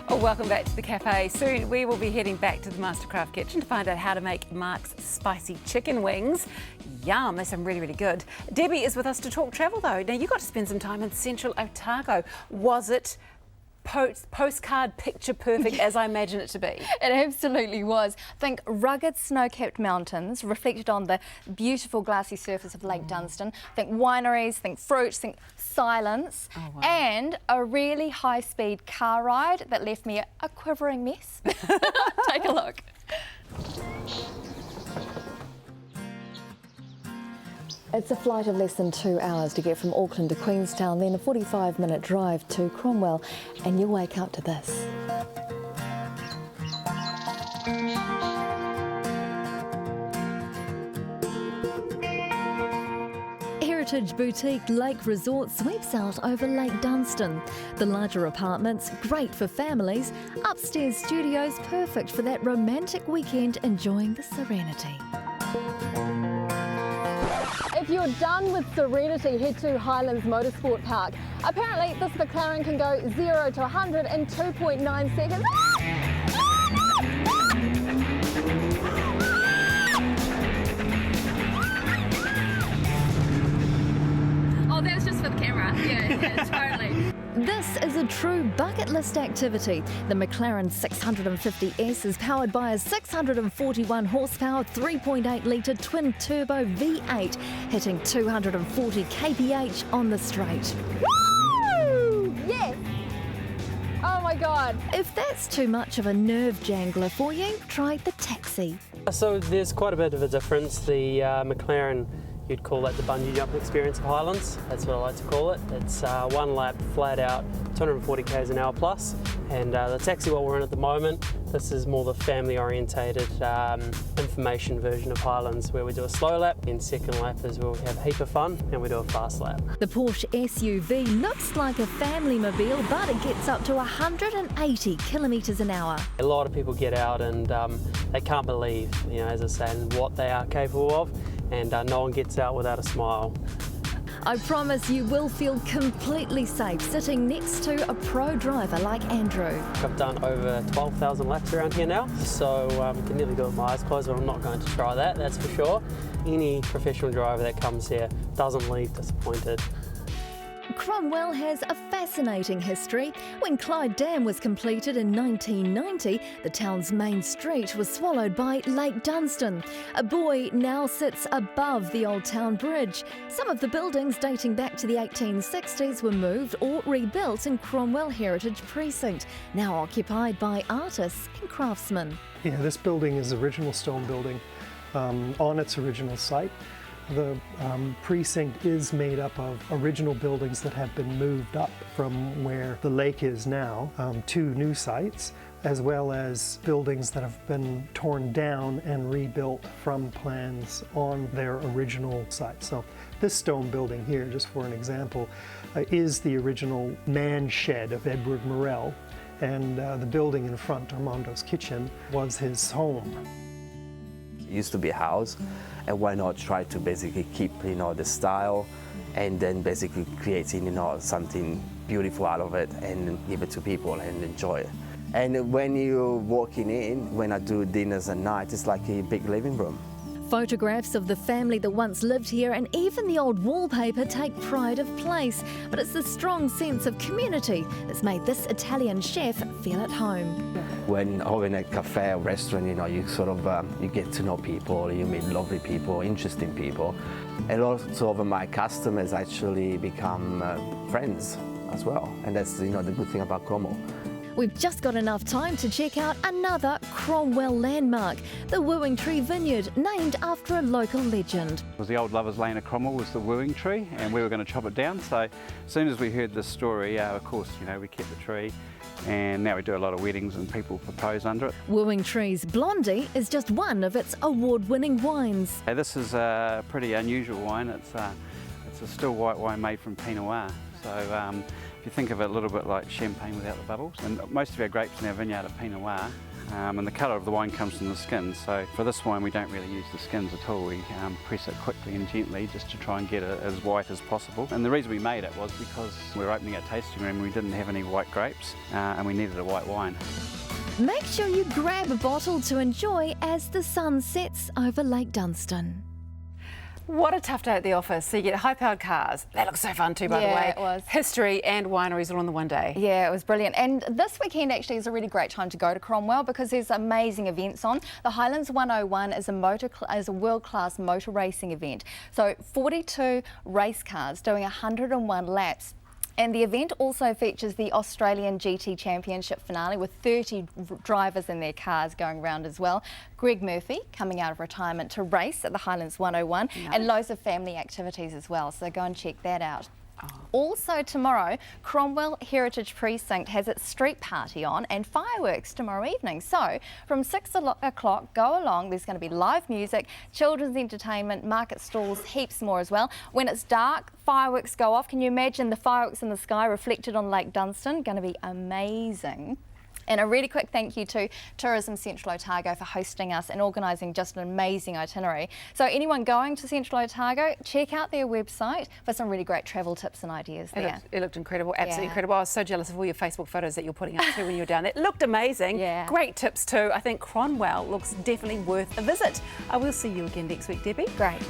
Oh, welcome back to the cafe. Soon we will be heading back to the Mastercraft kitchen to find out how to make Mark's spicy chicken wings. Yum, they sound really, really good. Debbie is with us to talk travel though. Now you got to spend some time in central Otago. Was it postcard picture perfect as I imagine it to be? It absolutely was. Think rugged snow-capped mountains reflected on the beautiful glassy surface of Lake Dunstan. Think wineries, think fruits, think silence, and a really high-speed car ride that left me a quivering mess. Take a look. It's a flight of less than 2 hours to get from Auckland to Queenstown, then a 45-minute drive to Cromwell, and you wake up to this. Heritage Boutique Lake Resort sweeps out over Lake Dunstan. The larger apartments, great for families. Upstairs studios, perfect for that romantic weekend enjoying the serenity. If you're done with Serenity, head to Highlands Motorsport Park. Apparently, this McLaren can go 0 to 100 in 2.9 seconds. Oh, that was just for the camera. Yeah, totally. This is a true bucket list activity. The McLaren 650S is powered by a 641 horsepower 3.8 litre twin-turbo V8, hitting 240 kph on the straight. Woo! Yes! Oh my God. If that's too much of a nerve jangler for you, try the taxi. So there's quite a bit of a difference. The McLaren, you'd call that the bungee jump experience of Highlands. That's what I like to call it. It's one lap, flat out, 240 k's an hour plus. And the taxi, what we're in at the moment, this is more the family-orientated information version of Highlands, where we do a slow lap, and second lap is where we have a heap of fun, and we do a fast lap. The Porsche SUV looks like a family mobile, but it gets up to 180 kilometres an hour. A lot of people get out and they can't believe, as I say, what they are capable of. And no one gets out without a smile. I promise you will feel completely safe sitting next to a pro driver like Andrew. I've done over 12,000 laps around here now, so I can nearly do it with my eyes closed, but I'm not going to try that, that's for sure. Any professional driver that comes here doesn't leave disappointed. Cromwell has a fascinating history. When Clyde Dam was completed in 1990, the town's main street was swallowed by Lake Dunstan. A buoy now sits above the Old Town Bridge. Some of the buildings dating back to the 1860s were moved or rebuilt in Cromwell Heritage Precinct, now occupied by artists and craftsmen. Yeah, this building is original stone building on its original site. The precinct is made up of original buildings that have been moved up from where the lake is now to new sites, as well as buildings that have been torn down and rebuilt from plans on their original site. So this stone building here, just for an example, is the original man shed of Edward Morrell, and the building in front, Armando's kitchen, was his home. It used to be a house, and why not try to basically keep, the style, and then basically creating, something beautiful out of it and give it to people and enjoy it. And when you're walking in, when I do dinners at night, it's like a big living room. Photographs of the family that once lived here and even the old wallpaper take pride of place. But it's the strong sense of community that's made this Italian chef feel at home. When over in a cafe or restaurant, you sort of, you get to know people, you meet lovely people, interesting people. And also of my customers actually become friends as well. And that's, the good thing about Cromwell. We've just got enough time to check out another Cromwell landmark, the Wooing Tree Vineyard, named after a local legend. It was the old lovers' lane of Cromwell was the wooing tree, and we were going to chop it down. So as soon as we heard this story, of course, we kept the tree, and now we do a lot of weddings and people propose under it. Wooing Tree's Blondie is just one of its award-winning wines. This is a pretty unusual wine. It's a still white wine made from Pinot Noir. So if you think of it a little bit like champagne without the bubbles, and most of our grapes in our vineyard are Pinot Noir, and the colour of the wine comes from the skins. So for this wine we don't really use the skins at all. We press it quickly and gently just to try and get it as white as possible. And the reason we made it was because we were opening our tasting room and we didn't have any white grapes and we needed a white wine. Make sure you grab a bottle to enjoy as the sun sets over Lake Dunstan. What a tough day at the office. So you get high-powered cars. That looks so fun too, by the way. Yeah, it was. History and wineries all on the one day. Yeah, it was brilliant. And this weekend actually is a really great time to go to Cromwell because there's amazing events on. The Highlands 101 is a world-class motor racing event. So 42 race cars doing 101 laps. And the event also features the Australian GT Championship finale with 30 drivers in their cars going around as well. Greg Murphy coming out of retirement to race at the Highlands 101 and loads of family activities as well. So go and check that out. Also tomorrow, Cromwell Heritage Precinct has its street party on and fireworks tomorrow evening. So from 6 o'clock, go along. There's going to be live music, children's entertainment, market stalls, heaps more as well. When it's dark, fireworks go off. Can you imagine the fireworks in the sky reflected on Lake Dunstan? Going to be amazing. And a really quick thank you to Tourism Central Otago for hosting us and organising just an amazing itinerary. So anyone going to Central Otago, check out their website for some really great travel tips and ideas there. It looked incredible, absolutely incredible. I was so jealous of all your Facebook photos that you're putting up too when you were down there. It looked amazing. Yeah. Great tips too. I think Cromwell looks definitely worth a visit. I will see you again next week, Debbie. Great.